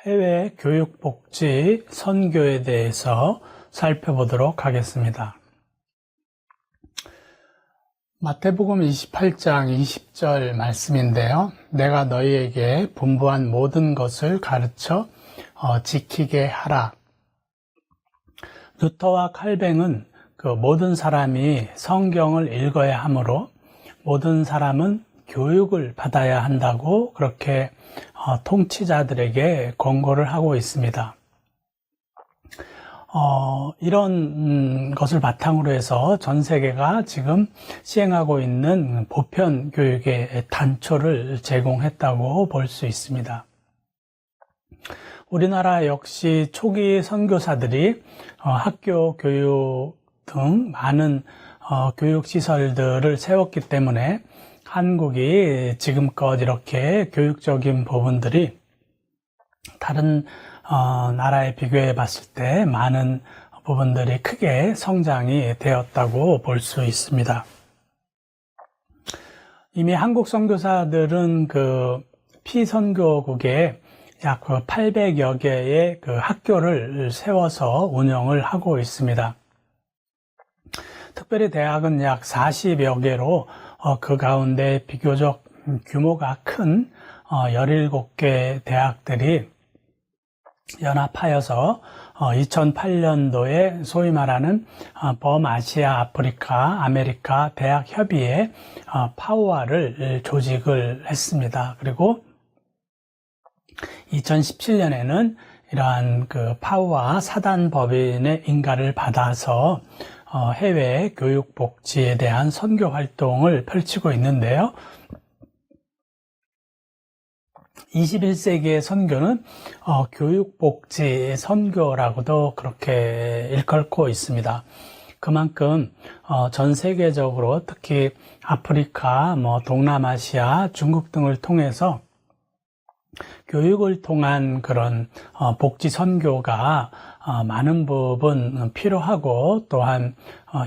해외 교육복지 선교에 대해서 살펴보도록 하겠습니다. 마태복음 28장 20절 말씀인데요. 내가 너희에게 분부한 모든 것을 가르쳐 지키게 하라. 루터와 칼뱅은 그 모든 사람이 성경을 읽어야 하므로 모든 사람은 교육을 받아야 한다고 그렇게 통치자들에게 권고를 하고 있습니다. 이런 것을 바탕으로 해서 전 세계가 지금 시행하고 있는 보편 교육의 단초를 제공했다고 볼 수 있습니다. 우리나라 역시 초기 선교사들이 학교 교육 등 많은 교육시설들을 세웠기 때문에 한국이 지금껏 이렇게 교육적인 부분들이 다른 나라에 비교해 봤을 때 많은 부분들이 크게 성장이 되었다고 볼 수 있습니다. 이미 한국 선교사들은 그 피선교국에 약 800여 개의 그 학교를 세워서 운영을 하고 있습니다. 특별히 대학은 약 40여 개로 그 가운데 비교적 규모가 큰 17개 대학들이 연합하여서 2008년도에 소위 말하는 범아시아 아프리카 아메리카 대학협의회 파우아를 조직을 했습니다. 그리고 2017년에는 이러한 그 파우아 사단법인의 인가를 받아서 해외 교육 복지에 대한 선교 활동을 펼치고 있는데요. 21세기의 선교는 교육 복지 선교라고도 그렇게 일컬고 있습니다. 그만큼 전 세계적으로 특히 아프리카, 동남아시아, 중국 등을 통해서 교육을 통한 그런 복지 선교가 많은 부분 필요하고 또한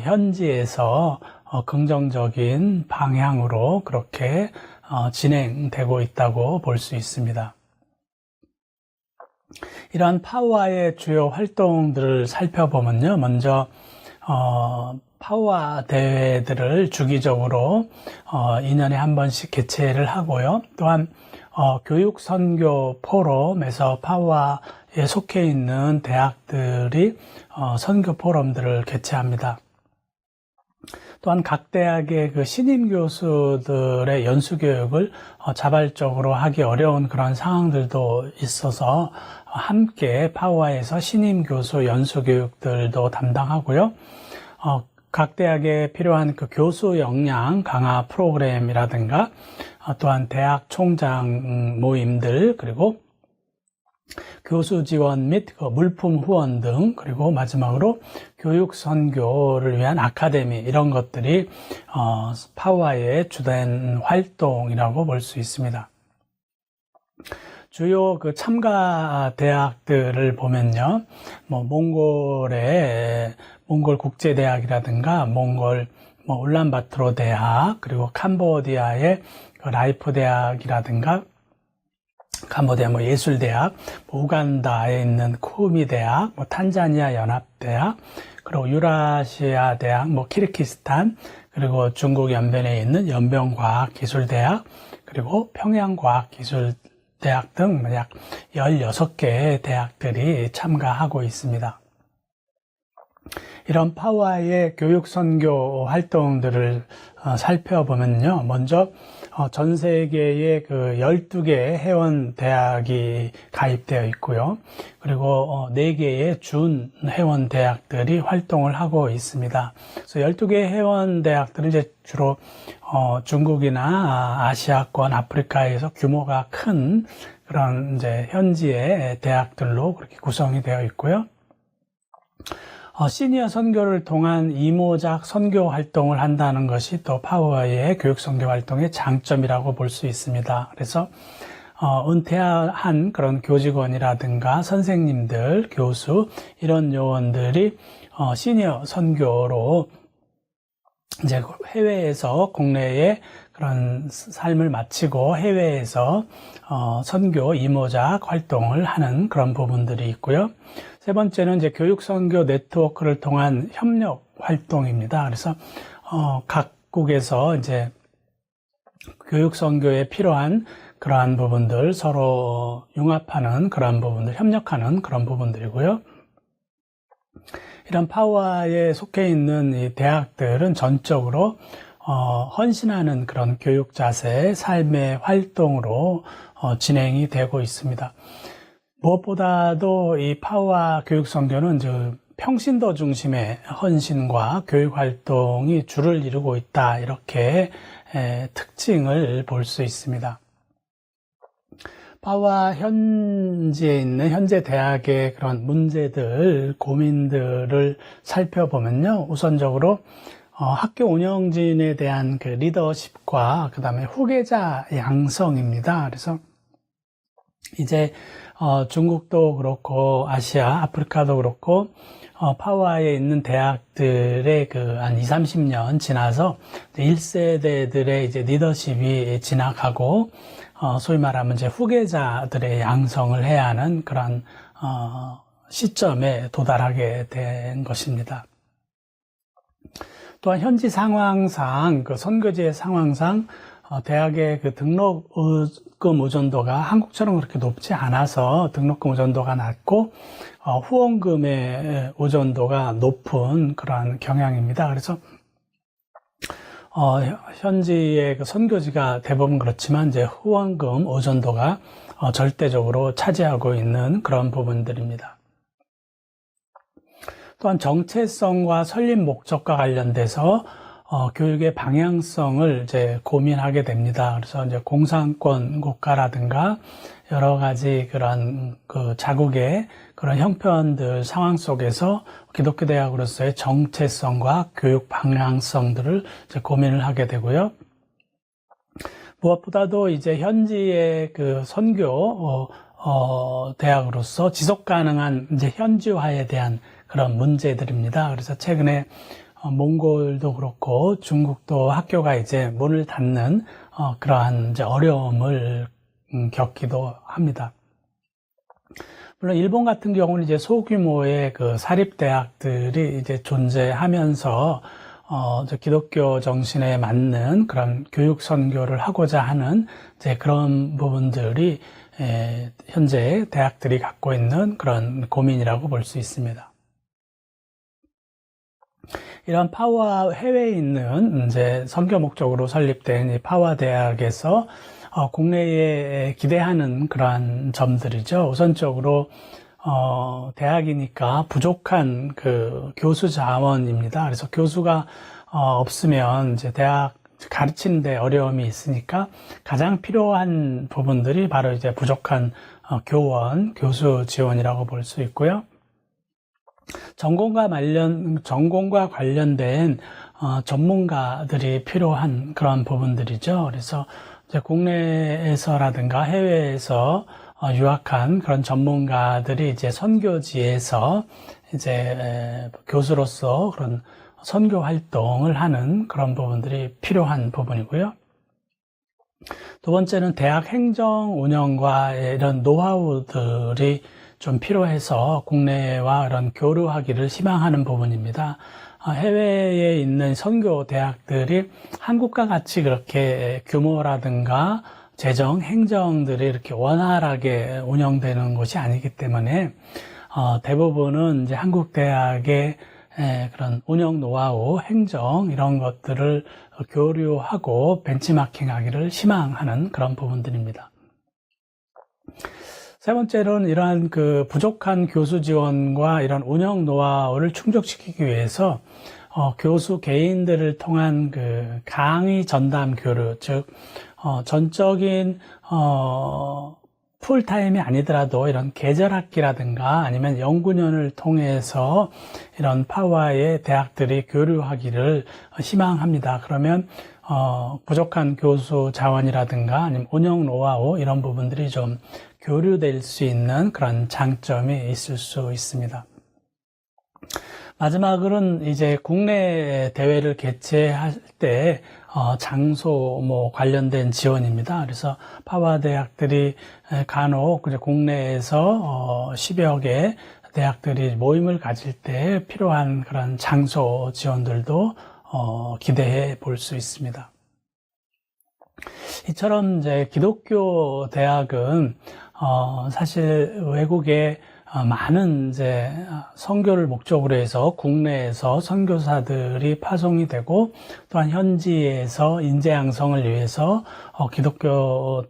현지에서 긍정적인 방향으로 그렇게 진행되고 있다고 볼 수 있습니다. 이러한 파우아의 주요 활동들을 살펴보면요. 먼저 파우아 대회들을 주기적으로 2년에 한 번씩 개최를 하고요. 또한 교육선교 포럼에서 파우아에 속해 있는 대학들이 선교 포럼들을 개최합니다. 또한 각 대학의 그 신임 교수들의 연수 교육을 자발적으로 하기 어려운 그런 상황들도 있어서 함께 파우아에서 신임 교수 연수 교육들도 담당하고요. 각 대학에 필요한 그 교수 역량 강화 프로그램이라든가 또한 대학 총장 모임들 그리고 교수 지원 및 물품 후원 등 그리고 마지막으로 교육 선교를 위한 아카데미 이런 것들이 파우아의 주된 활동이라고 볼 수 있습니다. 주요 그 참가 대학들을 보면요, 몽골의 몽골 국제대학이라든가 몽골 울란바토르 대학 그리고 캄보디아의 그 라이프 대학이라든가 캄보디아 예술대학, 우간다에 있는 쿠미 대학, 탄자니아 연합대학, 그리고 유라시아 대학, 키르기스탄, 그리고 중국 연변에 있는 연변과학기술대학, 그리고 평양과학기술대학 등 약 16개의 대학들이 참가하고 있습니다. 이런 파우아의 교육선교 활동들을 살펴보면요. 먼저 전 세계에 그 12개의 회원 대학이 가입되어 있고요. 그리고 4개의 준 회원 대학들이 활동을 하고 있습니다. 그래서 12개의 회원 대학들은 이제 주로 중국이나 아시아권, 아프리카에서 규모가 큰 그런 이제 현지의 대학들로 그렇게 구성이 되어 있고요. 시니어 선교를 통한 이모작 선교 활동을 한다는 것이 또 파우아의 교육 선교 활동의 장점이라고 볼 수 있습니다. 그래서 은퇴한 그런 교직원이라든가 선생님들, 교수 이런 요원들이 시니어 선교로 이제 해외에서 국내에 그런 삶을 마치고 해외에서 선교 이모작 활동을 하는 그런 부분들이 있고요. 세 번째는 이제 교육 선교 네트워크를 통한 협력 활동입니다. 그래서 각국에서 이제 교육 선교에 필요한 그러한 부분들 서로 융합하는 그런 부분들, 협력하는 그런 부분들이고요. 이런 파워에 속해 있는 이 대학들은 전적으로 헌신하는 그런 교육 자세, 삶의 활동으로 진행이 되고 있습니다. 무엇보다도 이 파워 교육 선교는 평신도 중심의 헌신과 교육 활동이 주를 이루고 있다, 이렇게 특징을 볼 수 있습니다. 파워 현지에 있는 현재 대학의 그런 문제들, 고민들을 살펴보면요, 우선적으로 학교 운영진에 대한 그 리더십과 그 다음에 후계자 양성입니다. 그래서 이제 중국도 그렇고 아시아, 아프리카도 그렇고 파워에 있는 대학들의 한 20, 30년 지나서 1세대들의 이제 리더십이 지나가고 소위 말하면 이제 후계자들의 양성을 해야 하는 그런 시점에 도달하게 된 것입니다. 또한 현지 상황상, 그 선교지의 상황상 대학의 그 등록금 의존도가 한국처럼 그렇게 높지 않아서 등록금 의존도가 낮고 후원금의 의존도가 높은 그러한 경향입니다. 그래서 현지의 그 선교지가 대부분 그렇지만 이제 후원금 의존도가 절대적으로 차지하고 있는 그런 부분들입니다. 또한 정체성과 설립 목적과 관련돼서 교육의 방향성을 이제 고민하게 됩니다. 그래서 이제 공산권 국가라든가 여러 가지 그런 그 자국의 그런 형편들 상황 속에서 기독교 대학으로서의 정체성과 교육 방향성들을 이제 고민을 하게 되고요. 무엇보다도 이제 현지의 그 선교 대학으로서 지속 가능한 이제 현지화에 대한 그런 문제들입니다. 그래서 최근에 몽골도 그렇고 중국도 학교가 이제 문을 닫는 그러한 이제 어려움을 겪기도 합니다. 물론 일본 같은 경우는 이제 소규모의 그 사립 대학들이 이제 존재하면서 기독교 정신에 맞는 그런 교육 선교를 하고자 하는 이제 그런 부분들이 현재 대학들이 갖고 있는 그런 고민이라고 볼 수 있습니다. 이런 파워 해외에 있는 이제 선교 목적으로 설립된 이 파워 대학에서 국내에 기대하는 그러한 점들이죠. 우선적으로 대학이니까 부족한 그 교수 자원입니다. 그래서 교수가 없으면 이제 대학 가르치는 데 어려움이 있으니까 가장 필요한 부분들이 바로 이제 부족한 교원, 교수 지원이라고 볼 수 있고요. 전공과 관련된 전문가들이 필요한 그런 부분들이죠. 그래서 이제 국내에서라든가 해외에서 유학한 그런 전문가들이 이제 선교지에서 이제 교수로서 그런 선교 활동을 하는 그런 부분들이 필요한 부분이고요. 두 번째는 대학 행정 운영과 이런 노하우들이 좀 필요해서 국내와 이런 교류하기를 희망하는 부분입니다. 해외에 있는 선교 대학들이 한국과 같이 그렇게 규모라든가 재정, 행정들이 이렇게 원활하게 운영되는 것이 아니기 때문에 대부분은 이제 한국 대학의 그런 운영 노하우, 행정 이런 것들을 교류하고 벤치마킹하기를 희망하는 그런 부분들입니다. 세 번째로는 이러한 그 부족한 교수 지원과 이런 운영 노하우를 충족시키기 위해서 교수 개인들을 통한 그 강의 전담 교류, 즉 전적인 풀타임이 아니더라도 이런 계절학기라든가 아니면 연구년을 통해서 이런 파워의 대학들이 교류하기를 희망합니다. 그러면 부족한 교수 자원이라든가 아니면 운영 노하우 이런 부분들이 좀 교류될 수 있는 그런 장점이 있을 수 있습니다. 마지막으로는 이제 국내 대회를 개최할 때 장소 관련된 지원입니다. 그래서 파와 대학들이 간혹 국내에서 10여 개 대학들이 모임을 가질 때 필요한 그런 장소 지원들도 기대해 볼 수 있습니다. 이처럼 이제 기독교 대학은 사실 외국에 많은 이제 선교를 목적으로 해서 국내에서 선교사들이 파송이 되고, 또한 현지에서 인재 양성을 위해서 기독교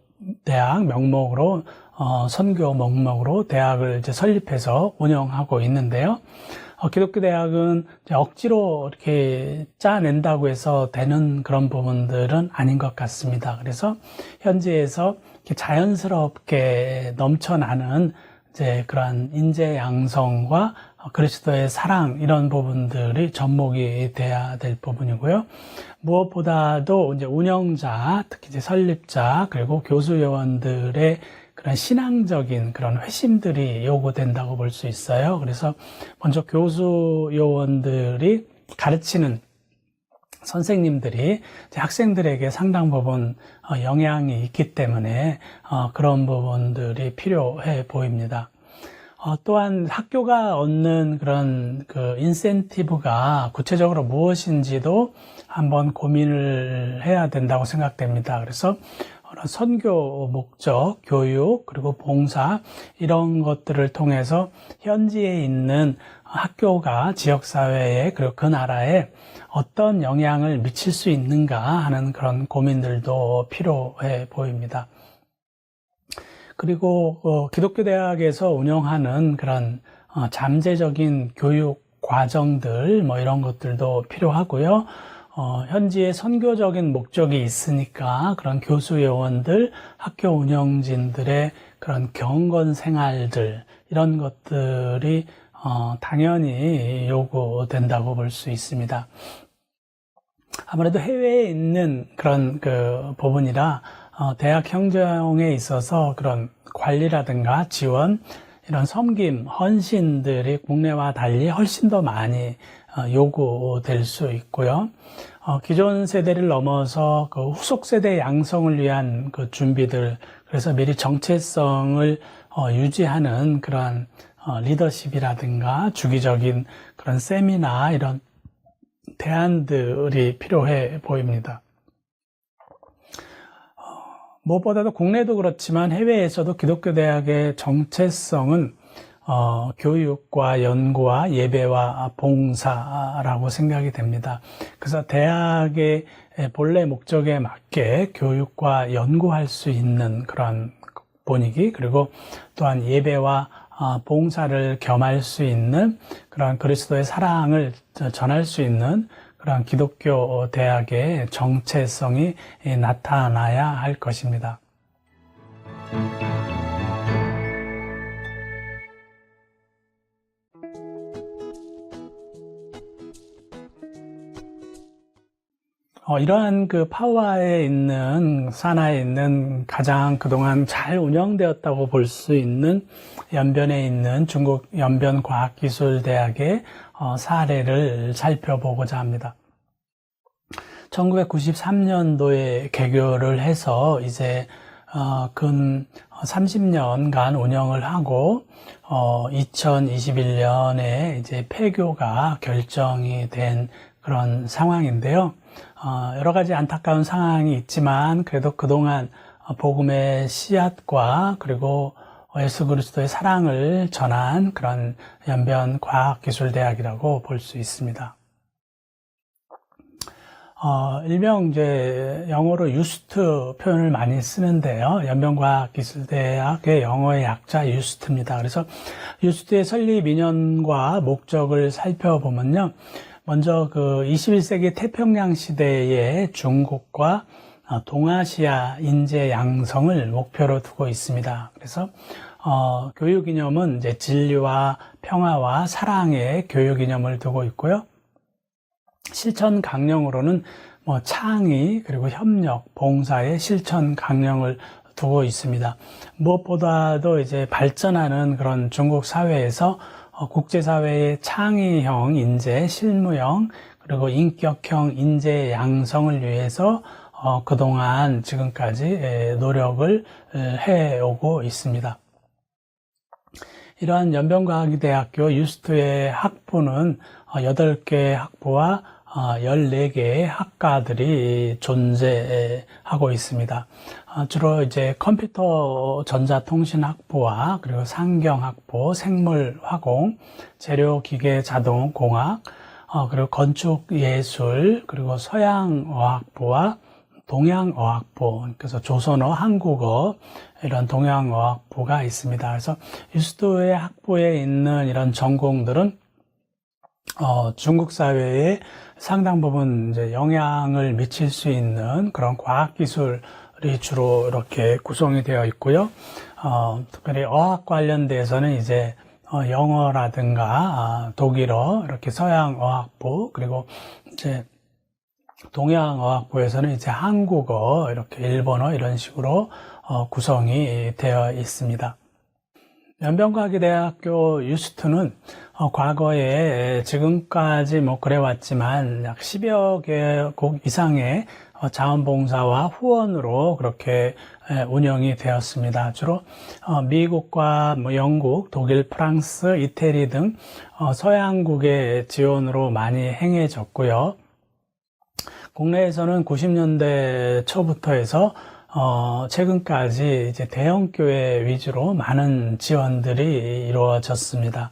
대학 명목으로 선교 목록으로 대학을 이제 설립해서 운영하고 있는데요. 기독교 대학은 억지로 이렇게 짜낸다고 해서 되는 그런 부분들은 아닌 것 같습니다. 그래서 현지에서 이렇게 자연스럽게 넘쳐나는 이제 그러한 인재 양성과 그리스도의 사랑, 이런 부분들이 접목이 돼야 될 부분이고요. 무엇보다도 이제 운영자, 특히 이제 설립자, 그리고 교수 요원들의 그런 신앙적인 그런 회심들이 요구된다고 볼 수 있어요. 그래서 먼저 교수 요원들이 가르치는 선생님들이 학생들에게 상당 부분 영향이 있기 때문에 그런 부분들이 필요해 보입니다. 또한 학교가 얻는 그런 그 인센티브가 구체적으로 무엇인지도 한번 고민을 해야 된다고 생각됩니다. 그래서 선교 목적, 교육, 그리고 봉사, 이런 것들을 통해서 현지에 있는 학교가 지역사회에, 그리고 그 나라에 어떤 영향을 미칠 수 있는가 하는 그런 고민들도 필요해 보입니다. 그리고 기독교 대학에서 운영하는 그런 잠재적인 교육 과정들, 이런 것들도 필요하고요. 현지에 선교적인 목적이 있으니까 그런 교수 요원들, 학교 운영진들의 그런 경건 생활들, 이런 것들이 당연히 요구된다고 볼 수 있습니다. 아무래도 해외에 있는 그런 그 부분이라 대학 형성에 있어서 그런 관리라든가 지원, 이런 섬김, 헌신들이 국내와 달리 훨씬 더 많이 요구될 수 있고요. 기존 세대를 넘어서 그 후속 세대 양성을 위한 그 준비들, 그래서 미리 정체성을 유지하는 그런 리더십이라든가 주기적인 그런 세미나, 이런 대안들이 필요해 보입니다. 무엇보다도 국내도 그렇지만 해외에서도 기독교 대학의 정체성은 교육과 연구와 예배와 봉사라고 생각이 됩니다. 그래서 대학의 본래 목적에 맞게 교육과 연구할 수 있는 그런 분위기, 그리고 또한 예배와 봉사를 겸할 수 있는 그런 그리스도의 사랑을 전할 수 있는 그런 기독교 대학의 정체성이 나타나야 할 것입니다. 이러한 그 파와에 있는, 산하에 있는 가장 그동안 잘 운영되었다고 볼 수 있는 연변에 있는 중국 연변과학기술대학의 사례를 살펴보고자 합니다. 1993년도에 개교를 해서 이제 근 30년간 운영을 하고 2021년에 이제 폐교가 결정이 된 그런 상황인데요. 여러 가지 안타까운 상황이 있지만 그래도 그동안 복음의 씨앗과 그리고 예수 그리스도의 사랑을 전한 그런 연변과학기술대학이라고 볼 수 있습니다. 일명 이제 영어로 UST 표현을 많이 쓰는데요. 연변과학기술대학의 영어의 약자 UST입니다. 그래서 UST의 설립 인연과 목적을 살펴보면요. 먼저 그 21세기 태평양 시대의 중국과 동아시아 인재 양성을 목표로 두고 있습니다. 그래서 교육 이념은 이제 진리와 평화와 사랑의 교육 이념을 두고 있고요. 실천 강령으로는 창의, 그리고 협력, 봉사의 실천 강령을 두고 있습니다. 무엇보다도 이제 발전하는 그런 중국 사회에서 국제사회의 창의형 인재, 실무형, 그리고 인격형 인재 양성을 위해서 그동안 지금까지 노력을 해오고 있습니다. 이러한 연변과학대학교 유스트의 학부는 8개의 학부와 14개의 학과들이 존재하고 있습니다. 주로 이제 컴퓨터 전자통신학부와 그리고 상경학부, 생물화공, 재료기계자동공학, 그리고 건축예술, 그리고 서양어학부와 동양어학부, 그래서 조선어, 한국어, 이런 동양어학부가 있습니다. 그래서 유스트의 학부에 있는 이런 전공들은 중국 사회에 상당 부분 이제 영향을 미칠 수 있는 그런 과학기술이 주로 이렇게 구성이 되어 있고요. 특별히 어학 관련돼서는 이제 영어라든가 독일어, 이렇게 서양어학부, 그리고 이제 동양어학부에서는 이제 한국어, 이렇게 일본어 이런 식으로 구성이 되어 있습니다. 연변과학대학교 유스트는 과거에 지금까지 그래왔지만 약 10여 개국 이상의 자원봉사와 후원으로 그렇게 운영이 되었습니다. 주로 미국과 영국, 독일, 프랑스, 이태리 등 서양국의 지원으로 많이 행해졌고요. 국내에서는 90년대 초부터 해서 최근까지 이제 대형교회 위주로 많은 지원들이 이루어졌습니다.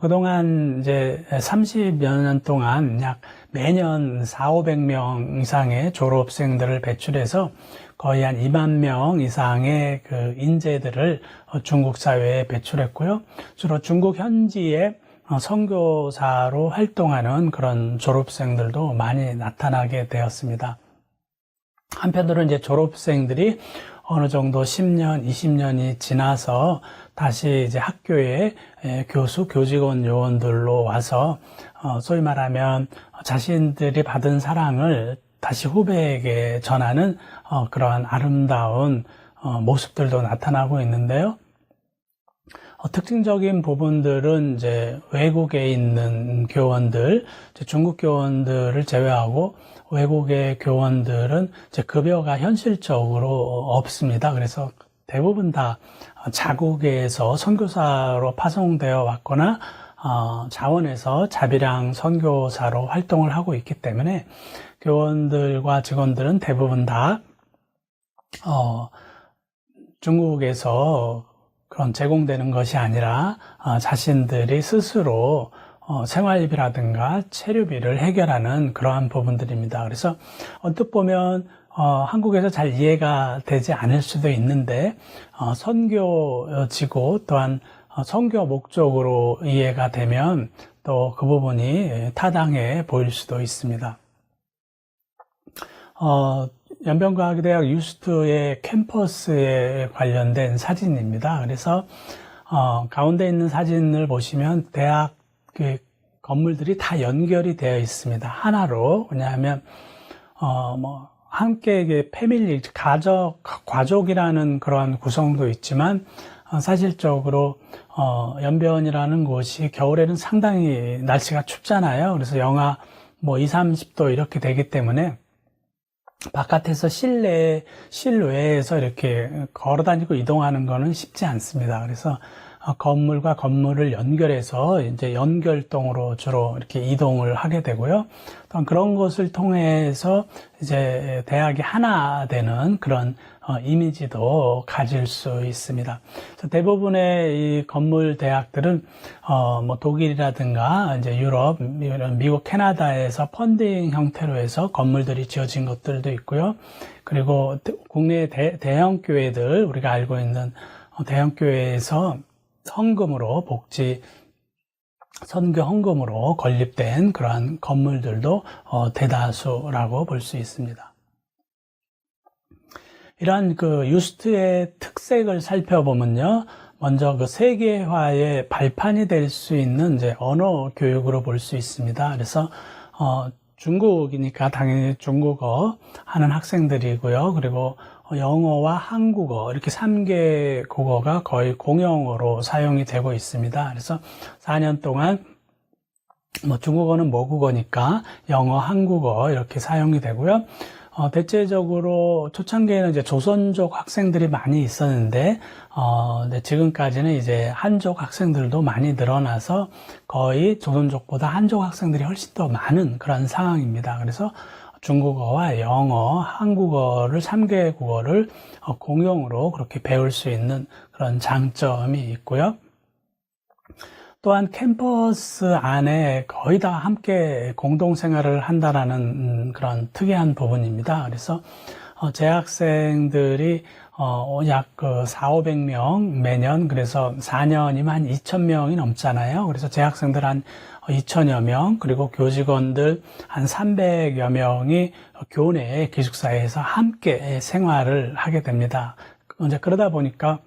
그동안 이제 30여 년 동안 약 매년 400~500명 이상의 졸업생들을 배출해서 거의 한 2만 명 이상의 그 인재들을 중국 사회에 배출했고요. 주로 중국 현지에 선교사로 활동하는 그런 졸업생들도 많이 나타나게 되었습니다. 한편으로는 이제 졸업생들이 어느 정도 10년, 20년이 지나서 다시 이제 학교에 교수, 교직원, 요원들로 와서 소위 말하면 자신들이 받은 사랑을 다시 후배에게 전하는 그러한 아름다운 모습들도 나타나고 있는데요. 특징적인 부분들은 이제 외국에 있는 교원들, 중국 교원들을 제외하고 외국의 교원들은 이제 급여가 현실적으로 없습니다. 그래서 대부분 다 자국에서 선교사로 파송되어 왔거나 자원에서 자비랑 선교사로 활동을 하고 있기 때문에 교원들과 직원들은 대부분 다 중국에서 그런 제공되는 것이 아니라 자신들이 스스로 생활비라든가 체류비를 해결하는 그러한 부분들입니다. 그래서 언뜻 보면 한국에서 잘 이해가 되지 않을 수도 있는데 선교지고 또한 선교 목적으로 이해가 되면 또 그 부분이 타당해 보일 수도 있습니다. 연변과학대학 유스트의 캠퍼스에 관련된 사진입니다. 그래서 가운데 있는 사진을 보시면 대학 그 건물들이 다 연결이 되어 있습니다. 하나로. 왜냐하면 함께 패밀리, 가족이라는 그러한 구성도 있지만 사실적으로 연변이라는 곳이 겨울에는 상당히 날씨가 춥잖아요. 그래서 영하 20~30도 이렇게 되기 때문에 바깥에서 실외에서 이렇게 걸어 다니고 이동하는 거는 쉽지 않습니다. 그래서 건물과 건물을 연결해서 이제 연결동으로 주로 이렇게 이동을 하게 되고요. 또한 그런 것을 통해서 이제 대학이 하나 되는 그런 이미지도 가질 수 있습니다. 그래서 대부분의 이 건물 대학들은 독일이라든가 이제 유럽, 미국, 캐나다에서 펀딩 형태로 해서 건물들이 지어진 것들도 있고요. 그리고 국내 대형 교회들, 우리가 알고 있는 대형 교회에서 헌금으로 선교 헌금으로 건립된 그러한 건물들도 대다수라고 볼 수 있습니다. 이러한 그 유스트의 특색을 살펴보면요, 먼저 그 세계화의 발판이 될 수 있는 이제 언어 교육으로 볼 수 있습니다. 그래서 중국이니까 당연히 중국어 하는 학생들이고요. 그리고 영어와 한국어 이렇게 3개 국어가 거의 공용어로 사용이 되고 있습니다. 그래서 4년 동안 중국어는 모국어니까 영어, 한국어 이렇게 사용이 되고요. 대체적으로 초창기에는 이제 조선족 학생들이 많이 있었는데, 지금까지는 이제 한족 학생들도 많이 늘어나서 거의 조선족보다 한족 학생들이 훨씬 더 많은 그런 상황입니다. 그래서 중국어와 영어, 한국어를 3개 국어를 공용으로 그렇게 배울 수 있는 그런 장점이 있고요. 또한 캠퍼스 안에 거의 다 함께 공동생활을 한다라는 그런 특이한 부분입니다. 그래서 재학생들이 약 400~500명 매년, 그래서 4년이면 한 2,000명이 넘잖아요. 그래서 재학생들 한 2,000여 명, 그리고 교직원들 한 300여 명이 교내 기숙사에서 함께 생활을 하게 됩니다. 이제 그러다 보니까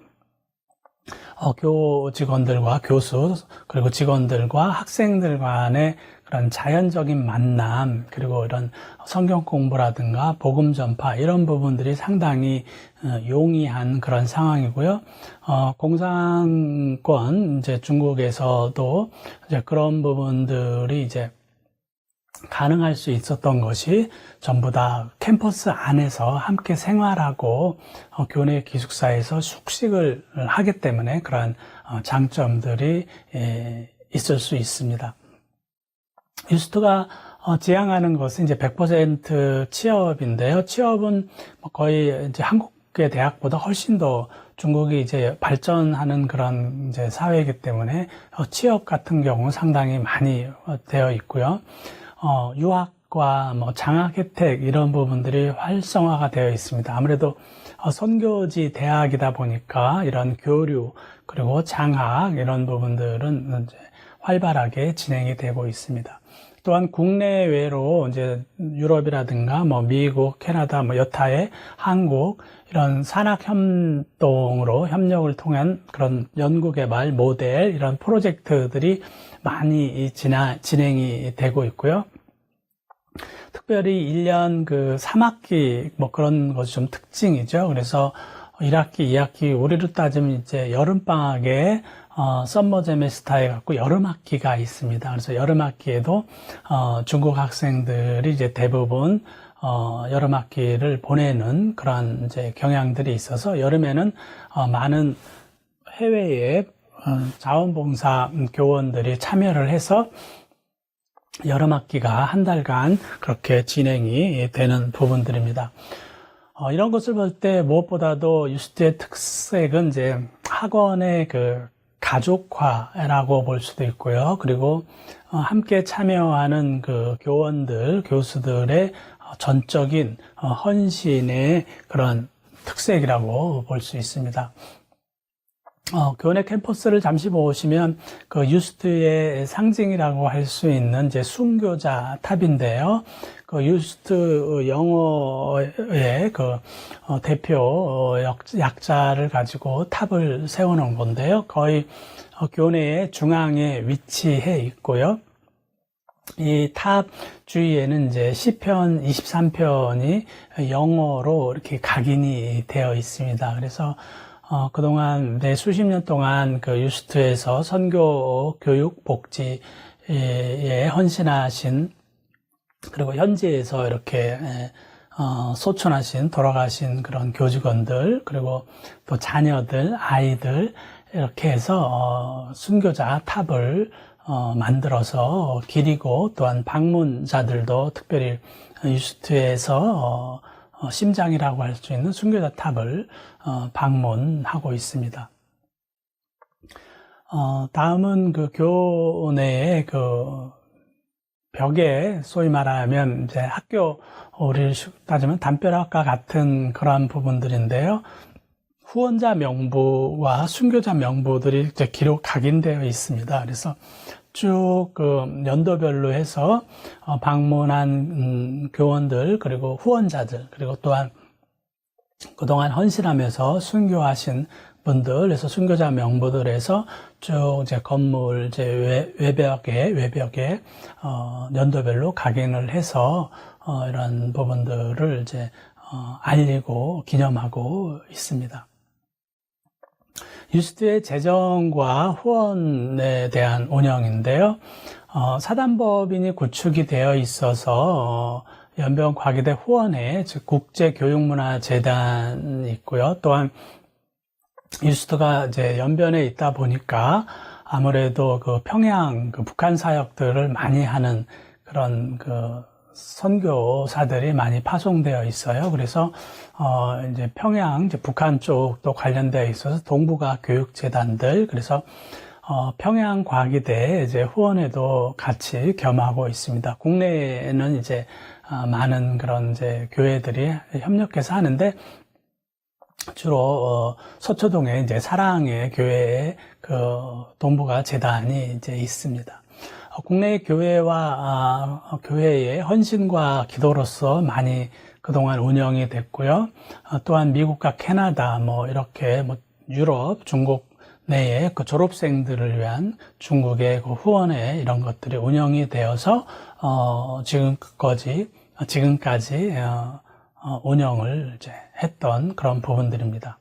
교직원들과 교수, 그리고 직원들과 학생들 간의 그런 자연적인 만남, 그리고 이런 성경 공부라든가 복음 전파 이런 부분들이 상당히 용이한 그런 상황이고요. 공산권 이제 중국에서도 이제 그런 부분들이 이제 가능할 수 있었던 것이 전부 다 캠퍼스 안에서 함께 생활하고 교내 기숙사에서 숙식을 하기 때문에 그러한 장점들이 있을 수 있습니다. 유스트가 지향하는 것은 이제 100% 취업인데요. 취업은 거의 이제 한국의 대학보다 훨씬 더 중국이 이제 발전하는 그런 이제 사회이기 때문에 취업 같은 경우 상당히 많이 되어 있고요. 유학과 장학 혜택 이런 부분들이 활성화가 되어 있습니다. 아무래도 선교지 대학이다 보니까 이런 교류 그리고 장학 이런 부분들은 이제 활발하게 진행이 되고 있습니다. 또한 국내외로 이제 유럽이라든가 미국, 캐나다, 여타의 한국 이런 산학협동으로 협력을 통한 그런 연구개발 모델 이런 프로젝트들이 많이 진행이 되고 있고요. 특별히 1년 3학기 그런 것이 좀 특징이죠. 그래서 1학기, 2학기 우리로 따지면 이제 여름방학에 썸머 제메스터에 갖고 여름학기가 있습니다. 그래서 여름학기에도 중국 학생들이 이제 대부분 여름학기를 보내는 그런 이제 경향들이 있어서 여름에는 많은 해외의 자원봉사 교원들이 참여를 해서 여름학기가 한 달간 그렇게 진행이 되는 부분들입니다. 이런 것을 볼 때 무엇보다도 유스트의 특색은 이제 학원의 가족화라고 볼 수도 있고요. 그리고 함께 참여하는 교원들, 교수들의 전적인 헌신의 그런 특색이라고 볼 수 있습니다. 교내 캠퍼스를 잠시 보시면 유스트의 상징이라고 할 수 있는 이제 순교자 탑인데요. 유스트 영어의 대표 약자를 가지고 탑을 세워놓은 건데요. 거의 교내의 중앙에 위치해 있고요. 이 탑 주위에는 이제 시편 23편이 영어로 이렇게 각인이 되어 있습니다. 그래서 그동안 수십 년 동안 유스트에서 선교, 교육, 복지에 헌신하신, 그리고 현지에서 이렇게 소천하신, 돌아가신 그런 교직원들, 그리고 또 자녀들, 아이들, 이렇게 해서 순교자 탑을 만들어서 기리고, 또한 방문자들도 특별히 유스트에서 심장이라고 할 수 있는 순교자 탑을 방문하고 있습니다. 다음은 교내의 벽에 소위 말하면 이제 학교 우리를 따지면 담벼락과 같은 그러한 부분들인데요. 후원자 명부와 순교자 명부들이 이제 각인되어 있습니다. 그래서 쭉 연도별로 해서 방문한 교원들, 그리고 후원자들, 그리고 또한 그동안 헌신하면서 순교하신 분들, 그래서 순교자 명부들에서 쭉 이제 건물 이제 외벽에 연도별로 각인을 해서 이런 부분들을 이제 알리고 기념하고 있습니다. 유스트의 재정과 후원에 대한 운영인데요. 사단법인이 구축이 되어 있어서 연변과기대 후원회, 즉 국제교육문화재단이 있고요. 또한 유스트가 이제 연변에 있다 보니까 아무래도 그 평양 북한 사역들을 많이 하는 그런 선교사들이 많이 파송되어 있어요. 그래서 이제 평양, 이제 북한 쪽도 관련되어 있어서 동북아 교육재단들, 그래서 평양 과기대 이제 후원에도 같이 겸하고 있습니다. 국내에는 이제 많은 그런 이제 교회들이 협력해서 하는데 주로 서초동에 이제 사랑의 교회에 동북아 재단이 이제 있습니다. 국내 교회와 교회의 헌신과 기도로서 많이 그동안 운영이 됐고요. 또한 미국과 캐나다 이렇게 유럽, 중국 내에 졸업생들을 위한 중국의 후원회 이런 것들이 운영이 되어서 지금까지 운영을 이제 했던 그런 부분들입니다.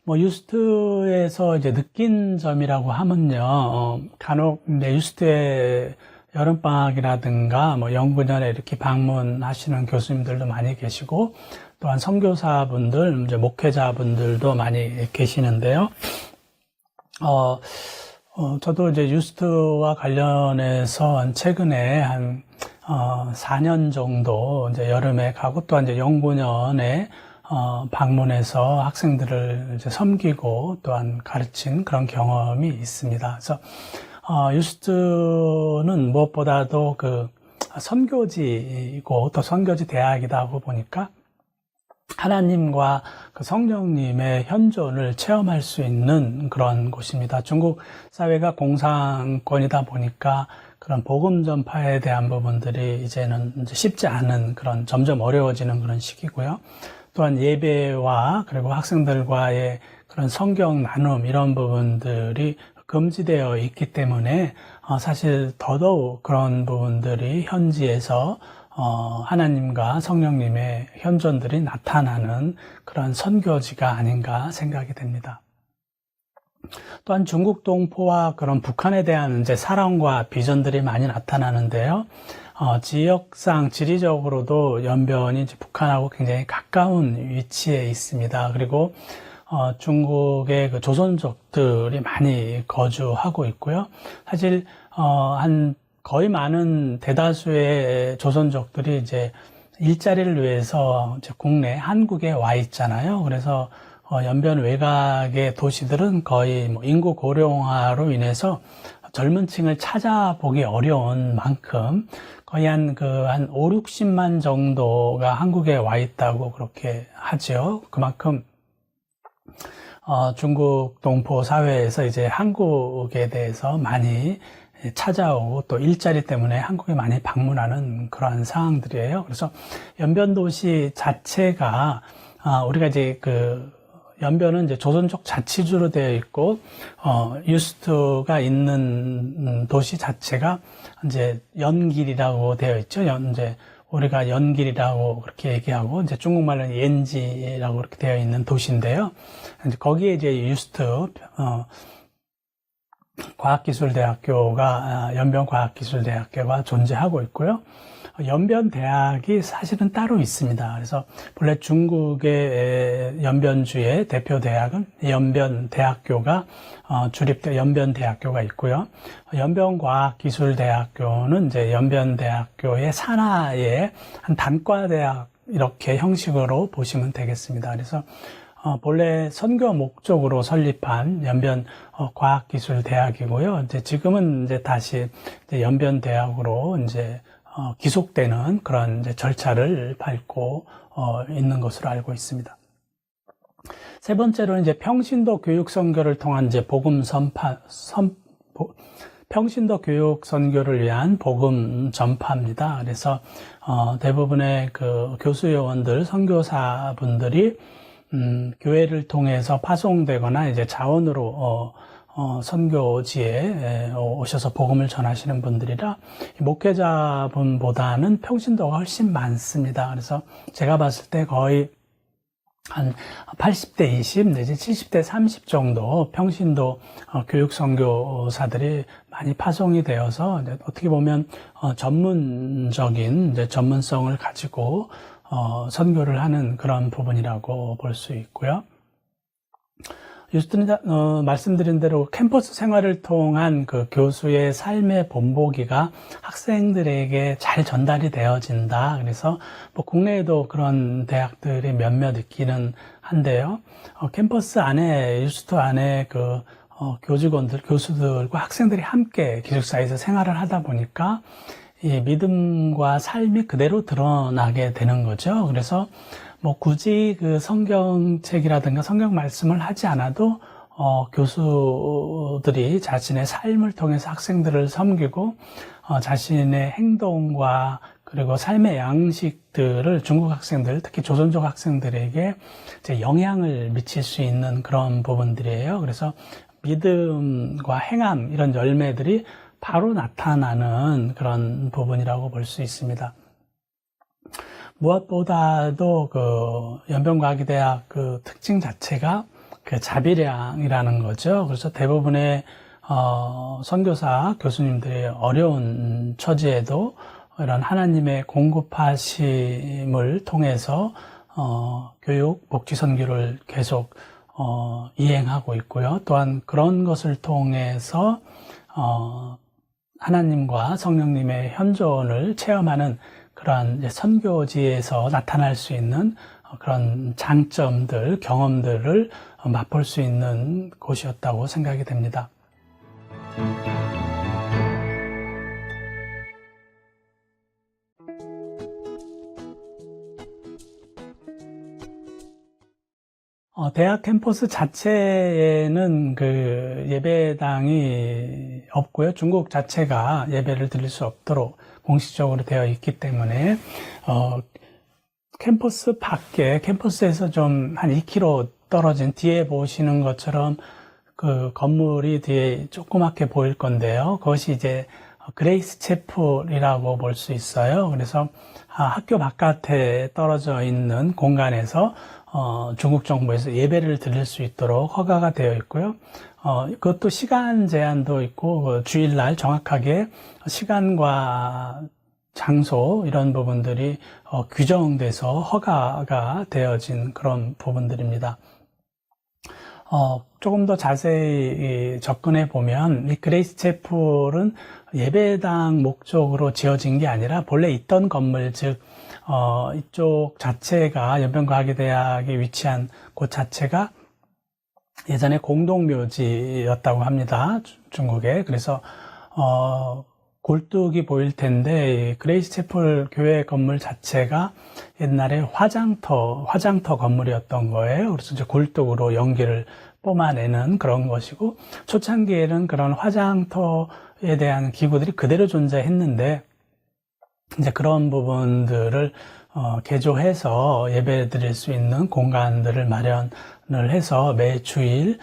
유스트에서 이제 느낀 점이라고 하면요, 간혹 유스트의 여름방학이라든가 연구년에 이렇게 방문하시는 교수님들도 많이 계시고, 또한 선교사분들, 이제 목회자분들도 많이 계시는데요. 저도 이제 유스트와 관련해서 최근에 한 4년 정도 이제 여름에 가고, 또한 이제 연구년에 방문해서 학생들을 이제 섬기고 또한 가르친 그런 경험이 있습니다. 그래서 유스트는 무엇보다도 선교지이고 또 선교지 대학이다 하고 보니까 하나님과 성령님의 현존을 체험할 수 있는 그런 곳입니다. 중국 사회가 공산권이다 보니까 그런 복음 전파에 대한 부분들이 이제는 쉽지 않은 그런 점점 어려워지는 그런 시기고요. 또한 예배와 그리고 학생들과의 그런 성경 나눔 이런 부분들이 금지되어 있기 때문에 사실 더더욱 그런 부분들이 현지에서 하나님과 성령님의 현존들이 나타나는 그런 선교지가 아닌가 생각이 됩니다. 또한 중국 동포와 그런 북한에 대한 이제 사랑과 비전들이 많이 나타나는데요. 지역상 지리적으로도 연변이 이제 북한하고 굉장히 가까운 위치에 있습니다. 그리고 중국의 조선족들이 많이 거주하고 있고요. 사실 거의 많은 대다수의 조선족들이 이제 일자리를 위해서 이제 국내 한국에 와 있잖아요. 그래서 연변 외곽의 도시들은 거의 인구 고령화로 인해서 젊은 층을 찾아보기 어려운 만큼 거의 한 5, 60만 정도가 한국에 와 있다고 그렇게 하죠. 그만큼 중국 동포 사회에서 이제 한국에 대해서 많이 찾아오고 또 일자리 때문에 한국에 많이 방문하는 그러한 상황들이에요. 그래서 연변 도시 자체가 우리가 이제 연변은 이제 조선족 자치주로 되어 있고, 유스트가 있는 도시 자체가 이제 연길이라고 되어 있죠. 이제 우리가 연길이라고 그렇게 얘기하고, 이제 중국말로는 옌지라고 그렇게 되어 있는 도시인데요. 이제 거기에 이제 유스트, 과학기술대학교가, 연변과학기술대학교가 존재하고 있고요. 연변대학이 사실은 따로 있습니다. 그래서 본래 중국의 연변주의 대표 대학은 연변대학교가 연변대학교가 있고요. 연변과학기술대학교는 이제 연변대학교의 산하의 한 단과대학 이렇게 형식으로 보시면 되겠습니다. 그래서 본래 선교 목적으로 설립한 연변 과학기술대학이고요. 이제 지금은 이제 다시 연변대학으로 이제 기속되는 그런 이제 절차를 밟고 있는 것으로 알고 있습니다. 세 번째로는 이제 평신도 교육 선교를 통한 이제 평신도 교육 선교를 위한 복음 전파입니다. 그래서 대부분의 교수 요원들, 선교사분들이 교회를 통해서 파송되거나 이제 자원으로 선교지에 오셔서 복음을 전하시는 분들이라 목회자분보다는 평신도가 훨씬 많습니다. 그래서 제가 봤을 때 거의 한 80대 20 내지 70대 30 정도 평신도 교육 선교사들이 많이 파송이 되어서 어떻게 보면 전문적인 전문성을 가지고 선교를 하는 그런 부분이라고 볼 수 있고요. 유스트는 말씀드린 대로 캠퍼스 생활을 통한 그 교수의 삶의 본보기가 학생들에게 잘 전달이 되어진다. 그래서 뭐 국내에도 그런 대학들이 몇몇 있기는 한데요. 캠퍼스 안에, 유스트 안에 그 교직원들, 교수들과 학생들이 함께 기숙사에서 생활을 하다 보니까 이 믿음과 삶이 그대로 드러나게 되는 거죠. 그래서 뭐 굳이 그 성경책이라든가 성경 말씀을 하지 않아도 교수들이 자신의 삶을 통해서 학생들을 섬기고 자신의 행동과 그리고 삶의 양식들을 중국 학생들, 특히 조선족 학생들에게 이제 영향을 미칠 수 있는 그런 부분들이에요. 그래서 믿음과 행함 이런 열매들이 바로 나타나는 그런 부분이라고 볼 수 있습니다. 무엇보다도 그 연변과학대학 그 특징 자체가 그 자비량이라는 거죠. 그래서 대부분의 선교사 교수님들이 어려운 처지에도 이런 하나님의 공급하심을 통해서 교육, 복지 선교를 계속 이행하고 있고요. 또한 그런 것을 통해서 하나님과 성령님의 현존을 체험하는 그러한 선교지에서 나타날 수 있는 그런 장점들, 경험들을 맛볼 수 있는 곳이었다고 생각이 됩니다. 대학 캠퍼스 자체에는 그 예배당이 없고요. 중국 자체가 예배를 드릴 수 없도록 공식적으로 되어 있기 때문에 캠퍼스 밖에, 캠퍼스에서 좀 한 2km 떨어진 뒤에 보시는 것처럼 그 건물이 뒤에 조그맣게 보일 건데요. 그것이 이제 그레이스 채플이라고 볼 수 있어요. 그래서 학교 바깥에 떨어져 있는 공간에서 중국 정부에서 예배를 드릴 수 있도록 허가가 되어 있고요. 그것도 시간 제한도 있고 주일날 정확하게 시간과 장소 이런 부분들이 규정돼서 허가가 되어진 그런 부분들입니다. 조금 더 자세히 접근해 보면 이 그레이스 채플은 예배당 목적으로 지어진 게 아니라 본래 있던 건물, 즉 이쪽 자체가 연변과학대학에 위치한 곳 자체가 예전에 공동묘지였다고 합니다. 중국에. 그래서 굴뚝이 보일 텐데 그레이스 채플 교회 건물 자체가 옛날에 화장터 건물이었던 거예요. 그래서 이제 굴뚝으로 연기를 뿜어내는 그런 것이고, 초창기에는 그런 화장터에 대한 기구들이 그대로 존재했는데 이제 그런 부분들을 개조해서 예배 드릴 수 있는 공간들을 마련을 해서 매 주일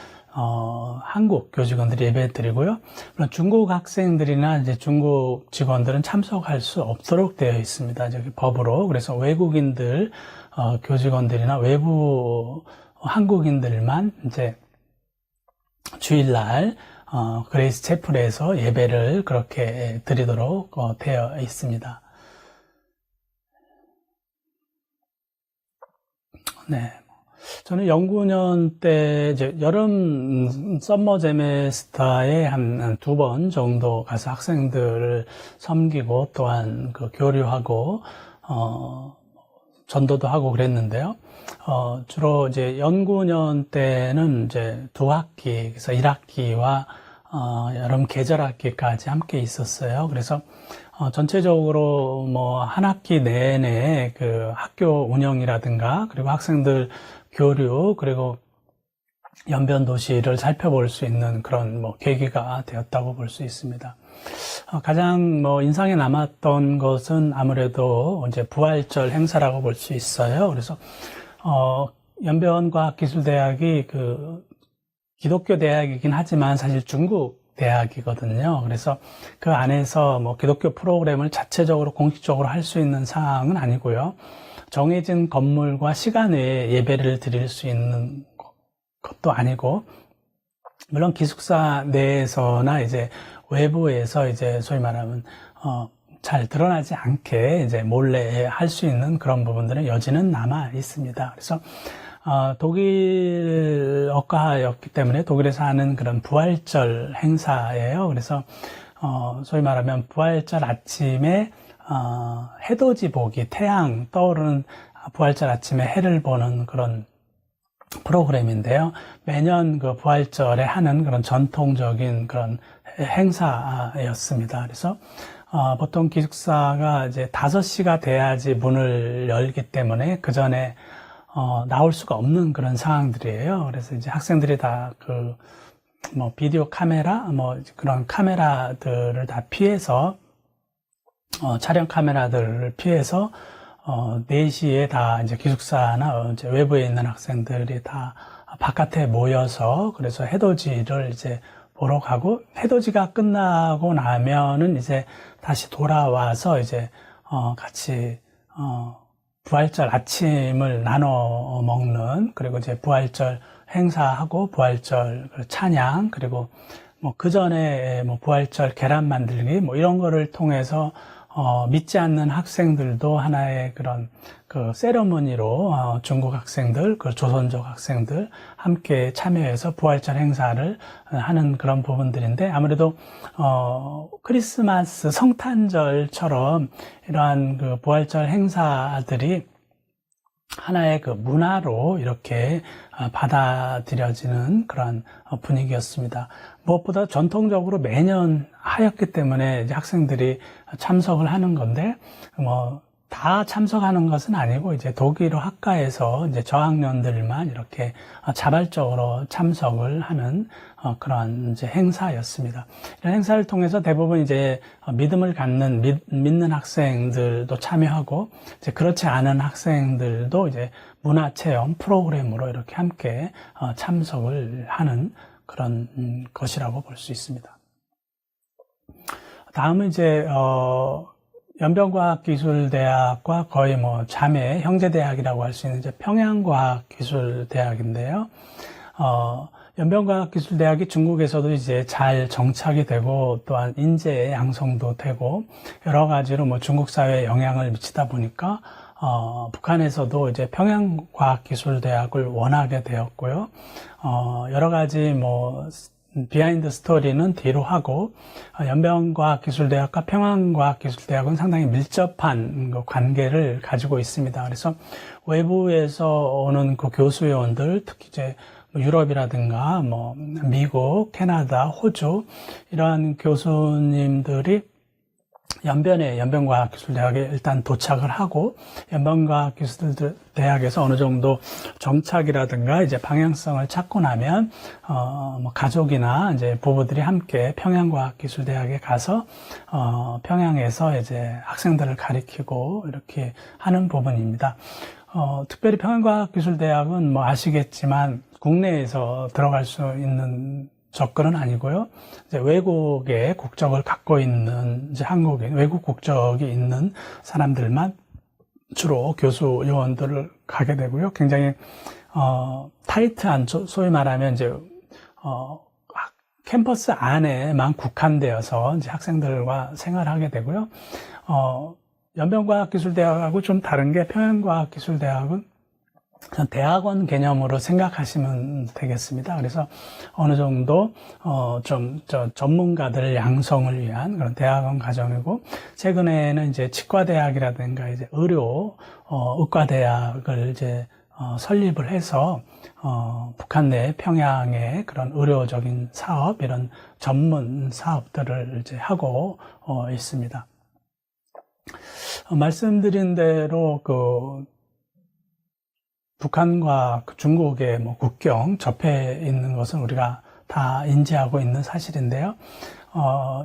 한국 교직원들이 예배 드리고요. 물론 중국 학생들이나 이제 중국 직원들은 참석할 수 없도록 되어 있습니다. 저기 법으로. 그래서 외국인들 교직원들이나 외부 한국인들만 이제 주일날 그레이스 채플에서 예배를 그렇게 드리도록 되어 있습니다. 네. 저는 연구년 때 이제 여름 썸머 제메스터에 한 2번 정도 가서 학생들을 섬기고 또한 그 교류하고 전도도 하고 그랬는데요. 주로 이제 연구년 때는 이제 2학기, 그래서 1학기와 여름 계절학기까지 함께 있었어요. 그래서 전체적으로 뭐 한 학기 내내 그 학교 운영이라든가 그리고 학생들 교류 그리고 연변 도시를 살펴볼 수 있는 그런 뭐 계기가 되었다고 볼 수 있습니다. 가장 뭐 인상에 남았던 것은 아무래도 이제 부활절 행사라고 볼 수 있어요. 그래서 연변과학기술대학이 그 기독교 대학이긴 하지만 사실 중국 대학이거든요. 그래서 그 안에서 뭐 기독교 프로그램을 자체적으로 공식적으로 할 수 있는 상황은 아니고요. 정해진 건물과 시간 외에 예배를 드릴 수 있는 것도 아니고, 물론 기숙사 내에서나 이제 외부에서 이제 소위 말하면 잘 드러나지 않게 이제 몰래 할 수 있는 그런 부분들은 여지는 남아 있습니다. 그래서 독일어과였기 때문에 독일에서 하는 그런 부활절 행사예요. 그래서 소위 말하면 부활절 아침에 해돋이 보기, 태양 떠오르는 부활절 아침에 해를 보는 그런 프로그램인데요. 매년 그 부활절에 하는 그런 전통적인 그런 행사였습니다. 그래서 보통 기숙사가 이제 5시가 돼야지 문을 열기 때문에 그 전에 나올 수가 없는 그런 상황들이에요. 그래서 이제 학생들이 다 뭐 비디오 카메라, 뭐 그런 카메라들을 다 피해서 촬영 카메라들을 피해서 4시에 다 이제 기숙사나 이제 외부에 있는 학생들이 다 바깥에 모여서 그래서 해돋이를 이제 보러 가고, 해돋이가 끝나고 나면은 이제 다시 돌아와서 이제 같이 부활절 아침을 나눠 먹는, 그리고 이제 부활절 행사하고 부활절 찬양, 그리고 뭐 그 전에 뭐 부활절 계란 만들기 뭐 이런 거를 통해서 믿지 않는 학생들도 하나의 그런 그 세러머니로 중국 학생들, 그 조선족 학생들 함께 참여해서 부활절 행사를 하는 그런 부분들인데, 아무래도 크리스마스, 성탄절처럼 이러한 그 부활절 행사들이 하나의 그 문화로 이렇게 받아들여지는 그런 분위기였습니다. 무엇보다 전통적으로 매년 하였기 때문에 이제 학생들이 참석을 하는 건데, 뭐 다 참석하는 것은 아니고 이제 독일어 학과에서 이제 저학년들만 이렇게 자발적으로 참석을 하는 그런 이제 행사였습니다. 이런 행사를 통해서 대부분 이제 믿음을 갖는 믿는 학생들도 참여하고, 이제 그렇지 않은 학생들도 이제 문화체험 프로그램으로 이렇게 함께 참석을 하는 그런 것이라고 볼 수 있습니다. 다음은 이제 연변과학기술대학과 거의 뭐 자매 형제대학이라고 할 수 있는 이제 평양과학기술대학인데요. 연변과학기술대학이 중국에서도 이제 잘 정착이 되고, 또한 인재 양성도 되고, 여러 가지로 뭐 중국 사회에 영향을 미치다 보니까 북한에서도 이제 평양과학기술대학을 원하게 되었고요. 여러 가지 뭐 비하인드 스토리는 뒤로 하고, 연변과학기술대학과 평양과학기술대학은 상당히 밀접한 관계를 가지고 있습니다. 그래서 외부에서 오는 그 교수 요원들, 특히 이제 유럽이라든가 뭐 미국, 캐나다, 호주 이러한 교수님들이 연변과학기술대학에 일단 도착을 하고, 연변과학기술대학에서 어느 정도 정착이라든가 이제 방향성을 찾고 나면 뭐 가족이나 이제 부부들이 함께 평양과학기술대학에 가서 평양에서 이제 학생들을 가리키고 이렇게 하는 부분입니다. 특별히 평양과학기술대학은 뭐 아시겠지만 국내에서 들어갈 수 있는 접근은 아니고요. 이제 외국의 국적을 갖고 있는 이제 한국인, 외국 국적이 있는 사람들만 주로 교수 요원들을 가게 되고요. 굉장히 타이트한, 소위 말하면 이제 캠퍼스 안에만 국한되어서 이제 학생들과 생활하게 되고요. 연변과학기술대학하고 좀 다른 게, 평양과학기술대학은 대학원 개념으로 생각하시면 되겠습니다. 그래서 어느 정도 전문가들 양성을 위한 그런 대학원 과정이고, 최근에는 이제 치과대학이라든가 이제 의과대학을 이제 설립을 해서 북한 내 평양의 그런 의료적인 사업, 이런 전문 사업들을 이제 하고 있습니다. 말씀드린 대로 북한과 중국의 뭐 국경 접해 있는 것은 우리가 다 인지하고 있는 사실인데요.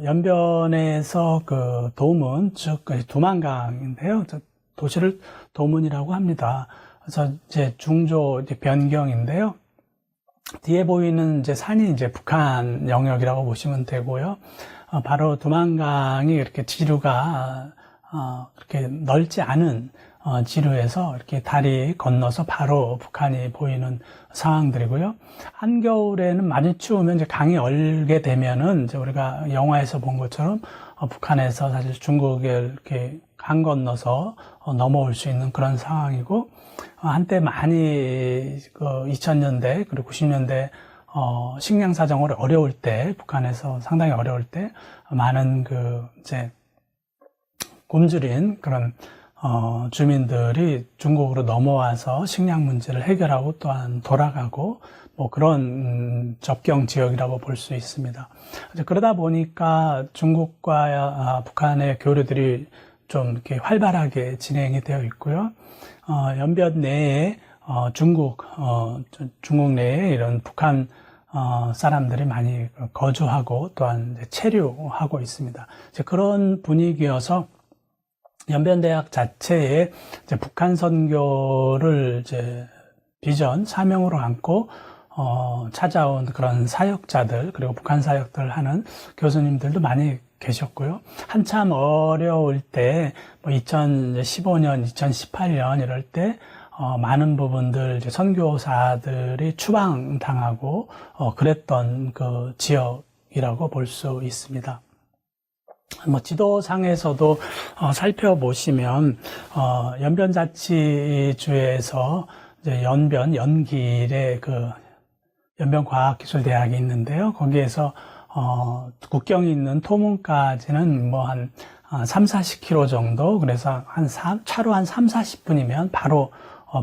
연변에서 그 도문, 즉 두만강인데요. 도시를 도문이라고 합니다. 그래서 이제 중조 변경인데요. 뒤에 보이는 이제 산이 이제 북한 영역이라고 보시면 되고요. 바로 두만강이 이렇게 지류가 그렇게 넓지 않은 지류에서 이렇게 다리 건너서 바로 북한이 보이는 상황들이고요. 한겨울에는 많이 추우면 이제 강이 얼게 되면은 이제 우리가 영화에서 본 것처럼 북한에서 사실 중국에 이렇게 강 건너서 넘어올 수 있는 그런 상황이고, 한때 많이 2000년대 그리고 90년대 식량 사정으로 어려울 때, 북한에서 상당히 어려울 때 많은 이제 굶주린 그런 주민들이 중국으로 넘어와서 식량 문제를 해결하고 또한 돌아가고 뭐 그런 접경 지역이라고 볼 수 있습니다. 그러다 보니까 중국과 북한의 교류들이 좀 이렇게 활발하게 진행이 되어 있고요. 연변 내에 중국 내에 이런 북한 사람들이 많이 거주하고 또한 체류하고 있습니다. 그런 분위기여서 연변대학 자체에 북한 선교를 비전, 사명으로 안고 찾아온 그런 사역자들, 그리고 북한 사역들을 하는 교수님들도 많이 계셨고요. 한참 어려울 때, 2015년, 2018년 이럴 때, 많은 부분들 선교사들이 추방당하고, 그랬던 그 지역이라고 볼 수 있습니다. 지도상에서도 살펴보시면, 연변자치주에서 연길에 연변과학기술대학이 있는데요. 거기에서 국경이 있는 토문까지는 한 3-40km 정도, 그래서 차로 한 3-40분이면 바로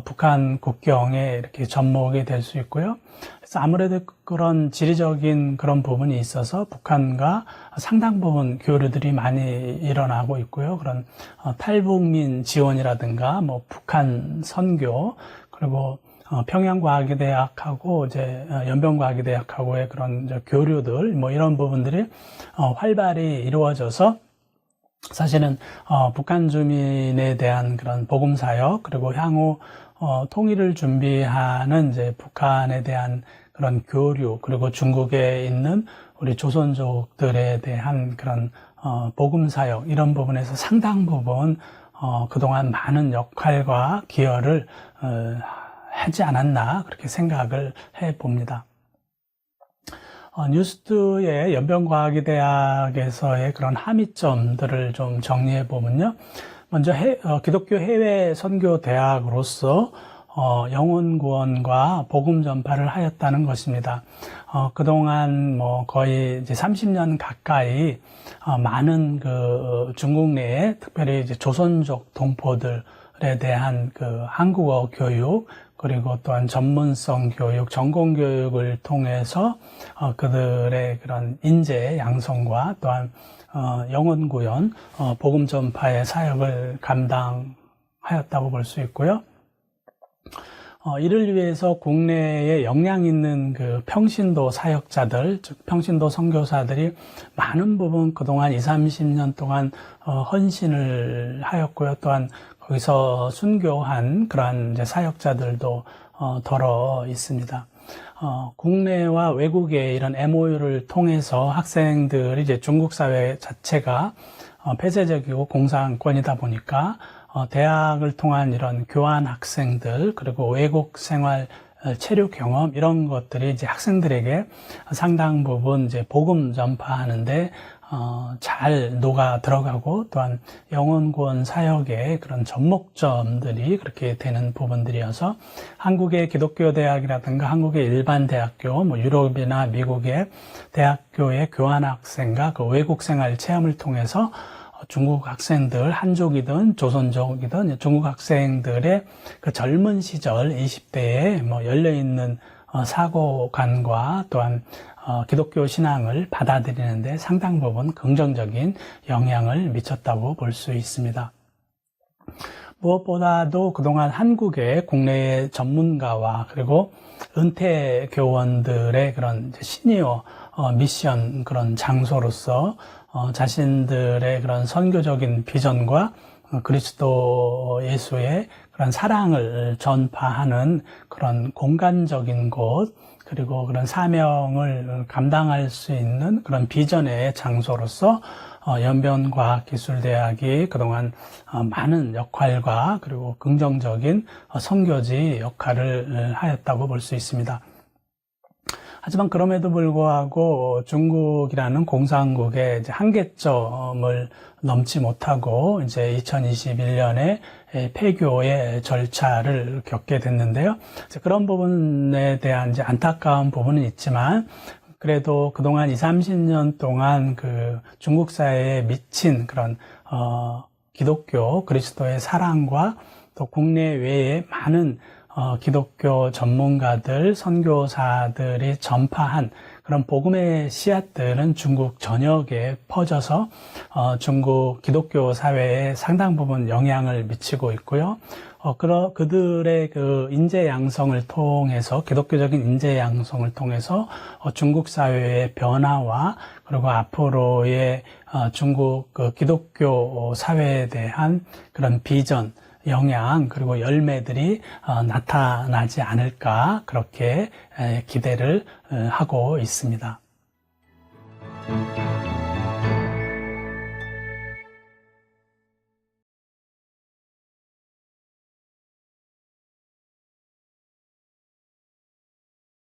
북한 국경에 이렇게 접목이 될 수 있고요. 그래서 아무래도 그런 지리적인 그런 부분이 있어서 북한과 상당 부분 교류들이 많이 일어나고 있고요. 그런 탈북민 지원이라든가 북한 선교, 그리고 평양과학대학하고 연변과학대학하고의 그런 교류들 이런 부분들이 활발히 이루어져서 사실은 북한 주민에 대한 그런 복음 사역, 그리고 향후 통일을 준비하는 북한에 대한 그런 교류, 그리고 중국에 있는 우리 조선족들에 대한 그런 복음 사역, 이런 부분에서 상당 부분 그동안 많은 역할과 기여를 하지 않았나 그렇게 생각을 해봅니다. 뉴스트의 연변과학대학에서의 그런 함의점들을 좀 정리해 보면요. 먼저 기독교 해외 선교 대학으로서 영혼 구원과 복음 전파를 하였다는 것입니다. 그동안 거의 이제 30년 가까이 많은 중국 내에 특별히 이제 조선족 동포들에 대한 한국어 교육, 그리고 또한 전문성 교육, 전공 교육을 통해서 그들의 그런 인재 양성과 또한 영혼 구현, 복음 전파의 사역을 감당하였다고 볼 수 있고요. 이를 위해서 국내에 역량 있는 평신도 사역자들, 즉 평신도 선교사들이 많은 부분 그동안 20-30년 동안 헌신을 하였고요. 또한 거기서 순교한 그러한 사역자들도 더러 있습니다. 국내와 외국의 이런 MOU를 통해서 학생들이 중국 사회 자체가 폐쇄적이고 공산권이다 보니까 대학을 통한 이런 교환 학생들, 그리고 외국 생활 체류 경험, 이런 것들이 학생들에게 상당 부분 복음 전파하는데 잘 녹아 들어가고, 또한 영혼 구원 사역의 그런 접목점들이 그렇게 되는 부분들이어서 한국의 기독교 대학이라든가 한국의 일반 대학교, 유럽이나 미국의 대학교의 교환 학생과 외국 생활 체험을 통해서 중국 학생들, 한족이든 조선족이든 중국 학생들의 젊은 시절 20대에 열려있는 사고관과 또한 기독교 신앙을 받아들이는데 상당 부분 긍정적인 영향을 미쳤다고 볼 수 있습니다. 무엇보다도 그동안 한국의 국내의 전문가와 그리고 은퇴 교원들의 그런 시니어 미션 그런 장소로서 자신들의 그런 선교적인 비전과 그리스도 예수의 그런 사랑을 전파하는 그런 공간적인 곳, 그리고 그런 사명을 감당할 수 있는 그런 비전의 장소로서 연변과학기술대학이 그동안 많은 역할과 그리고 긍정적인 선교지 역할을 하였다고 볼 수 있습니다. 하지만 그럼에도 불구하고 중국이라는 공산국의 이제 한계점을 넘지 못하고 이제 2021년에 폐교의 절차를 겪게 됐는데요. 그런 부분에 대한 이제 안타까운 부분은 있지만 그래도 그동안 30년 동안 그 중국 사회에 미친 그런 기독교 그리스도의 사랑과 또 국내외에 많은 기독교 전문가들, 선교사들이 전파한 그런 복음의 씨앗들은 중국 전역에 퍼져서 중국 기독교 사회에 상당 부분 영향을 미치고 있고요. 그들의 그 인재 양성을 통해서, 기독교적인 인재 양성을 통해서 중국 사회의 변화와 그리고 앞으로의 중국 그 기독교 사회에 대한 그런 비전, 영향 그리고 열매들이 나타나지 않을까 그렇게 기대를 하고 있습니다.